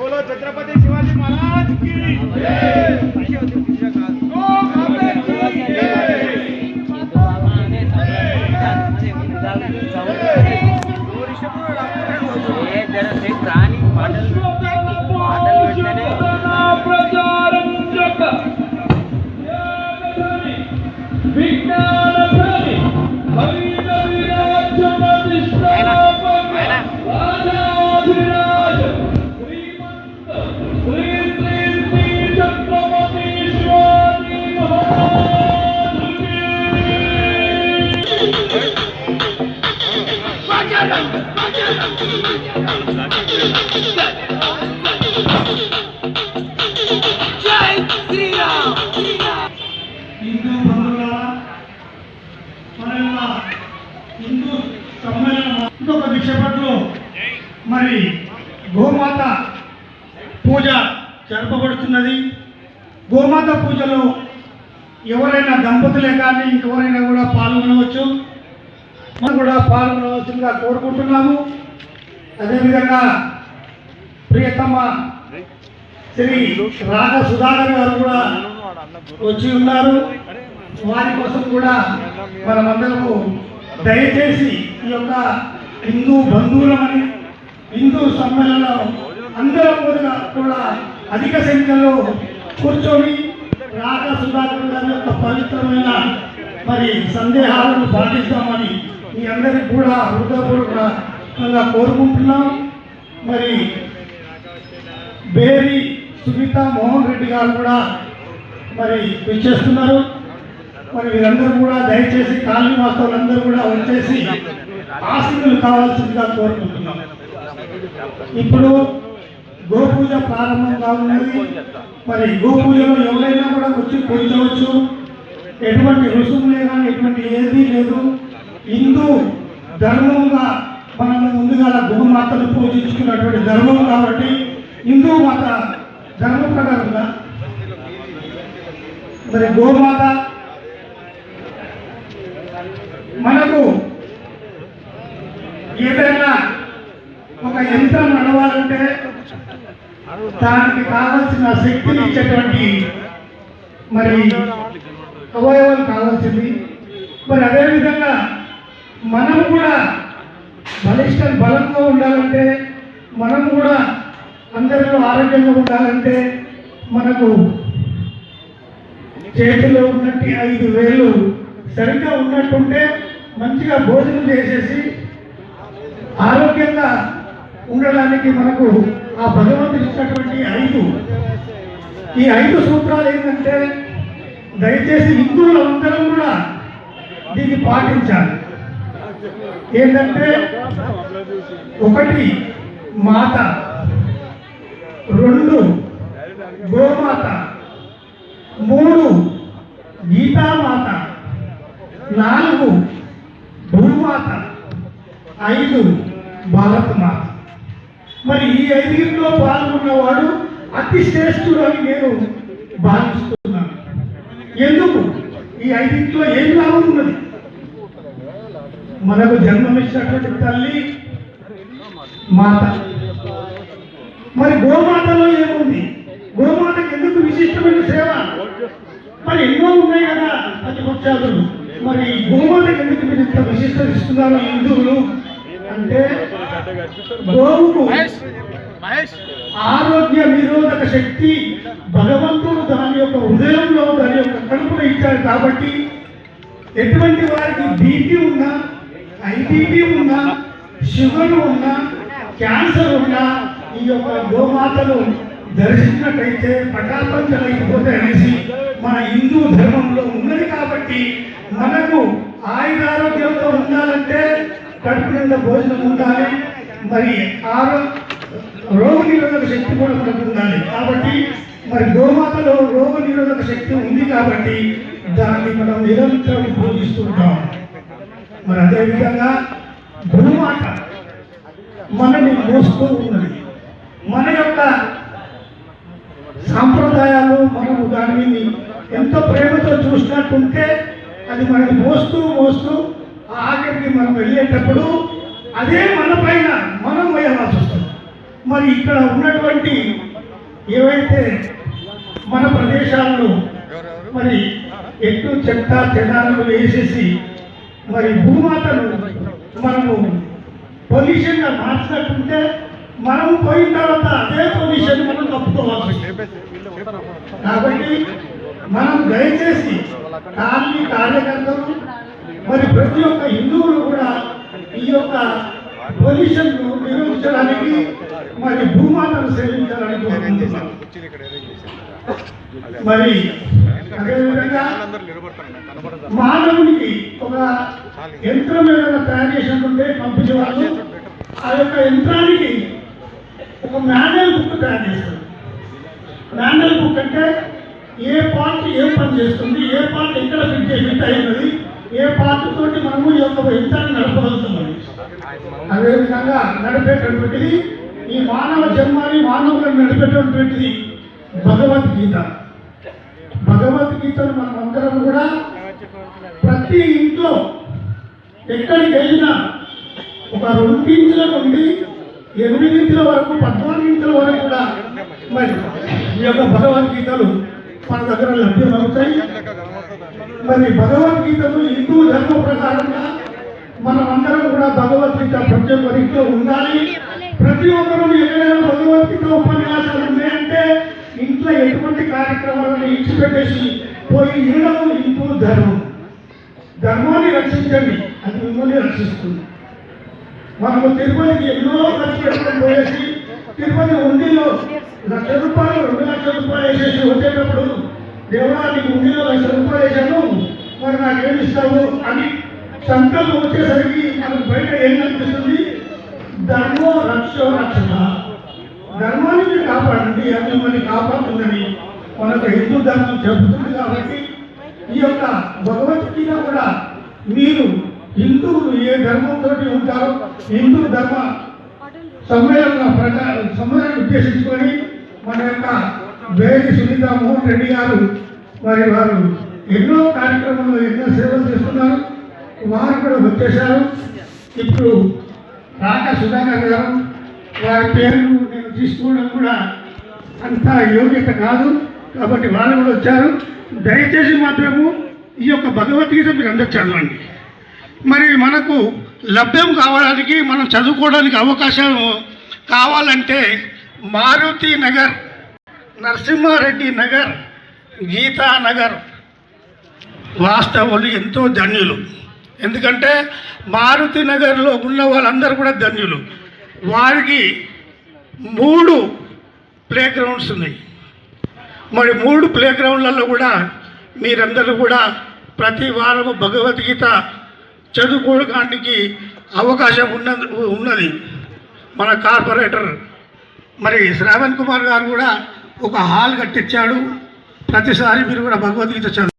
बोलो छत्रपति शिवाजी महाराज की హిందూ బంధువులారా, మన హిందూ సమ్మేళనం ఇంకొక దిశపట్లో మరి గోమాత పూజ జరపబడుతున్నది. గోమాత పూజలో ఎవరైనా దంపతులే కానీ ఇంకెవరైనా కూడా పాల్గొనవచ్చు. మనం కూడా పాల్గొనవలసిందిగా కోరుకుంటున్నాము. అదేవిధంగా ప్రియతమ శ్రీ రాగ సుధాకర్ గారు కూడా వచ్చి ఉన్నారు. వారి కోసం కూడా మనమందరము దయచేసి ఈ యొక్క హిందూ బంధువులమని హిందూ సమ్మేళనం అందరం కూడా అధిక సంఖ్యలో కూర్చొని రాగ సుధాకర్ గారి యొక్క పవిత్రమైన మరి సందేహాలను పాటిస్తామని మీ అందరికీ కూడా హృదయపూర్వకంగా కోరుకుంటున్నాం. మరి బేరి సునీత మోహన్ రెడ్డి గారు కూడా మరి విచ్చేస్తున్నారు. మరి వీరందరూ కూడా దయచేసి కాలనీ వాస్తవులందరూ కూడా వచ్చేసి ఆశీస్సులు కావాల్సిందిగా కోరుకుంటున్నాం. ఇప్పుడు గోపూజ ప్రారంభం కానున్నది. మరి గోపూజలో ఎవరైనా కూడా వచ్చి కూర్చోవచ్చు. ఎటువంటి రుసుములే కానీ ఎటువంటి ఏదీ లేదు. హిందూ ధర్మంగా మనం ముందుగా గోమాతను పూజించుకున్నటువంటి ధర్మం కాబట్టి హిందూ మత ధర్మ ప్రకారంగా మరి గోమాత మనకు ఏదైనా ఒక యంత్రం నడవాలంటే దానికి కావాల్సిన శక్తిని ఇచ్చేటువంటి మరి అవయవాలు కావాల్సింది. మరి అదేవిధంగా మనం కూడా బలంగా ఉండాలంటే, మనం కూడా అందరిలో ఆరోగ్యంగా ఉండాలంటే మనకు చేతిలో ఉన్నట్టు 5 వేలు సరిగ్గా ఉన్నట్టుంటే మంచిగా భోజనం చేసేసి ఆరోగ్యంగా ఉండడానికి మనకు ఆ భగవంతుడు ఇచ్చినటువంటి 5 సూత్రాలు ఏంటంటే దయచేసి హిందువులు అందరం కూడా దీన్ని పాటించాలి. ఏంటంటే 1 మాత, 2 గోమాత, 3 గీతామాత, 4 భూమాత, 5 భారత మాత. మరి ఈ 5లో పాల్గొన్నవాడు అతి శ్రేష్ఠుడు అని నేను భావిస్తున్నాను. ఎందుకు? ఈ 5లో ఏం లాభం ఉన్నది? మనకు జన్మనిచ్చినటువంటి తల్లి మాత. మరి గోమాతలో ఏముంది? గోమాతకి ఎందుకు విశిష్టమైన సేవ? మరి ఎన్నో ఉన్నాయి కదా ప్రతిపక్షాలు. మరి గోమాతకి ఎందుకు మీరు ఇంత విశిష్టత ఇస్తున్నారు హిందువులు అంటే, గోవుకు ఆరోగ్య నిరోధక శక్తి భగవంతుడు దాని యొక్క హృదయంలో దాని యొక్క కడుపులో ఇచ్చాడు. కాబట్టి ఎటువంటి వారికి బీపీ ఉన్నా, ఐబీపీ ఉన్నా, షుగర్ ఉన్నా, క్యాన్సర్ ఉన్నా ఈ యొక్క గోమాతను దర్శించినట్టయితే పటాపంచలైపోతే అనేసి మన హిందూ ధర్మంలో ఉన్నది. కాబట్టి మనకు ఆయురారోగ్యంతో ఉండాలంటే కడుపు నిండా భోజనం ఉండాలి. మరి రోగ నిరోధక శక్తి కూడా మనకు ఉండాలి. కాబట్టి మరి గోమాతలో రోగ నిరోధక శక్తి ఉంది కాబట్టి దాన్ని మనం నిరంతరం పూజిస్తుంటాం. మరి అదేవిధంగా భూమాత మనని మోస్తూ ఉన్నది. మన యొక్క సాంప్రదాయాలు మనము దానిని ఎంతో ప్రేమతో చూసినట్టుంటే అది మనం మోస్తూ మోస్తూ ఆఖరికి మనం వెళ్ళేటప్పుడు అదే మన పైన మనం వేయవలసి వస్తుంది. మరి ఇక్కడ ఉన్నటువంటి ఏవైతే మన ప్రదేశాల్లో మరి ఎక్కువ చెత్త చెదాలను వేసేసి మరి భూమాతను మనము పొల్యూషన్గా మార్చినట్టుంటే మనం పోయిన తర్వాత అదే పొల్యూషన్ మనం తప్పుకోవాలి. కాబట్టి మనం దయచేసి కార్యకర్తలు మరి ప్రతి ఒక్క హిందువులు కూడా ఈ యొక్క పొల్యూషన్ను నిరోధించడానికి మరి భూమాతను సేవించాలని కోరుకుంటున్నాం. మరి అదేవిధంగా మానవునికి ఒక యంత్రం ఏదైనా తయారు చేసినట్టుంటే కంపెనీ వాళ్ళు ఆ యొక్క యంత్రానికి ఒక మాన్యువల్ బుక్ తయారు చేస్తారు. మాన్యువల్ బుక్ అంటే ఏ పార్ట్ ఏం పని చేస్తుంది, ఏ పార్ట్ ఎక్కడ ఫిట్ చేసి అయినది, ఏ పార్ట్ తోటి మనము ఈ యొక్క యంత్రాన్ని నడపగలుగుతామని. అదేవిధంగా నడిపేటటువంటిది ఈ మానవ జన్మాన్ని మానవులను నడిపేటటువంటిది భగవద్గీత. భగవద్గీతను మనం అందరం కూడా ప్రతి ఇంట్లో ఎక్కడికి వెళ్ళినా ఒక 2 ఇంచుల నుండి 8 ఇంచుల వరకు 14 ఇంచుల వరకు కూడా మరి ఈ యొక్క భగవద్గీతలు మన దగ్గర లభ్యమవుతాయి. మరి భగవద్గీతను హిందూ ధర్మ ప్రకారంగా మనం అందరం కూడా భగవద్గీత ప్రతి ఒక్కరింట్లో ఉండాలి. ప్రతి ఒక్కరు ఎక్కడైనా భగవద్గీత ఉపన్యాసాలు ఉన్నాయంటే ఇంట్లో ఎటువంటి కార్యక్రమాలను ఇచ్చిపెట్టేసి పోయి ఇళ్ళను హిందూ ధర్మం. ధర్మాన్ని రక్షించండి, అది మిమ్మల్ని రక్షిస్తుంది. మనము తిరుపతికి ఎన్నో ఖర్చు పెట్టుకొని పోయేసి తిరుపతి ఉండిలో ₹1,00,000 ₹2,00,000 వేసేసి వచ్చేటప్పుడు దేవుడా నీకు ఉండిలో ₹1,00,000 వేసాను, మరి నాకేమి ఇస్తావు అని సంకల్పం వచ్చేసరికి మనకు బయట ఏం కనిపిస్తుంది? ధర్మో రక్షో రక్షణ. ధర్మాన్ని మీరు కాపాడండి, అది మిమ్మల్ని కాపాడుతుందని మనకు హిందూ ధర్మం చెబుతుంది. కాబట్టి ఈ యొక్క భగవద్గీత కూడా మీరు హిందువులు ఏ ధర్మంతో ఉంటారో హిందూ ధర్మ సమ్మేళనం ఉద్దేశించుకొని మన యొక్క వేది సునీతా మోహన్ రెడ్డి గారు మరి వారు ఎన్నో కార్యక్రమాల్లో ఎన్నో సేవలు చేస్తున్నారు. వారు కూడా వచ్చేశారు. ఇప్పుడు రాక సుధాకర్ గారు వారి పేర్లు నేను తీసుకోవడం కూడా అంత యోగ్యత కాదు, కాబట్టి వాళ్ళు కూడా వచ్చారు. దయచేసి మాత్రము ఈ యొక్క భగవద్గీత మీరు అందరూ చదవండి. మరి మనకు లభ్యం కావడానికి మనం చదువుకోవడానికి అవకాశం కావాలంటే మారుతి నగర్, నరసింహారెడ్డి నగర్, గీతానగర్ వాస్తవులు ఎంతో ధన్యులు. ఎందుకంటే మారుతి నగర్లో ఉన్న వాళ్ళందరూ కూడా ధన్యులు. వారికి 3 ప్లే గ్రౌండ్స్ ఉన్నాయి. మరి 3 ప్లే గ్రౌండ్లలో కూడా మీరందరూ కూడా ప్రతి వారము భగవద్గీత చదువుకోవడానికి అవకాశం ఉన్నది. మన కార్పొరేటర్ మరి శ్రావణ్ కుమార్ గారు కూడా ఒక హాల్ కట్టించాడు. ప్రతిసారి మీరు కూడా భగవద్గీత చదువు